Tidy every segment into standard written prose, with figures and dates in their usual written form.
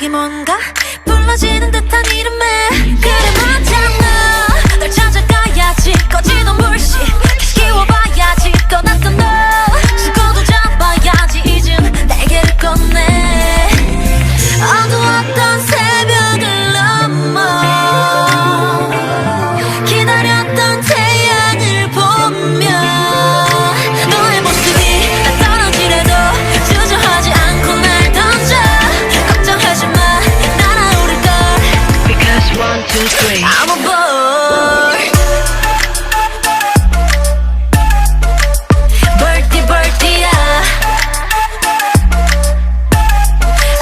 저기 뭔가 불러지는 듯한 이름에 그래 맞잖아 널 찾아가야지 꺼지던 불씨 다시 키워봐야지 떠났던 너 죽어도 잡아야지 이젠 날개를 꺼내 어두웠던 새벽을 넘어 기다렸던 태양을 보며 너의 모습이 나 떨어지래도 주저하지 않고 날 던져 걱정하지 마 날아오를걸 Because 1, 2, 3 I'm a bird Birdie birdie야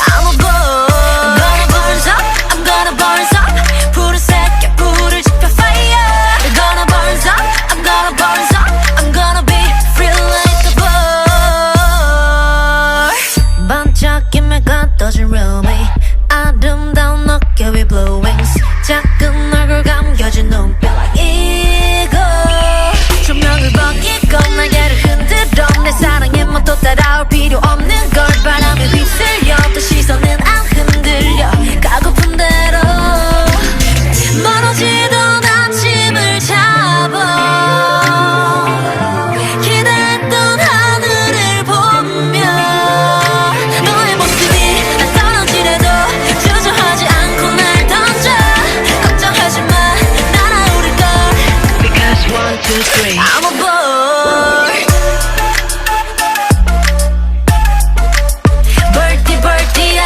I'm a bird I'm gonna burn up I'm gonna burn up 불을 새겨 불을 지펴 fire You're gonna burn up I'm gonna burn up I'm gonna be free like a bird 반짝임에 가둬진 rummy 아름다운 어깨 위 blue wings 작은 얼굴 감겨진 눈빛 like eagle 조명을 번이고 날개를 흔들어 내 사랑에 뭐또 따라올 필요 없는 걸 바람에 휩쓸려 또 시선은 안 흔들려 가고픈 대로 멀어지던 아침을 잡아 기대했던 하늘을 보며 너의 모습이 나 떨어지래도 주저하지 않고 날 던져 걱정하지 마 날아오를걸 Because 1, 2, 3 I'm a bird Birdie birdie야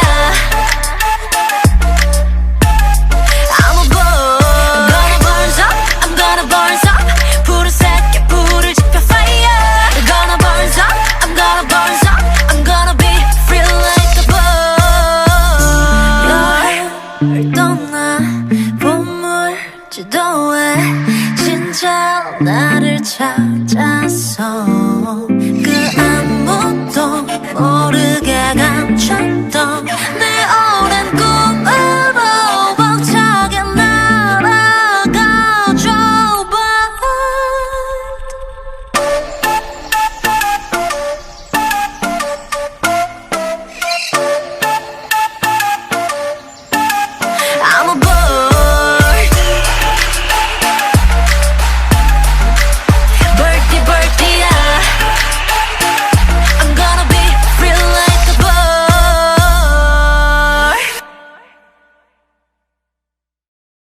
I'm a bird I'm gonna burn up I'm gonna burn up 불을 새겨 불을 지펴 fire You're gonna burn up I'm gonna burn up I'm gonna be free like a bird 널 떠나 보물 지도에 진짜 나를 찾아서 그 아무도 모르게 감춰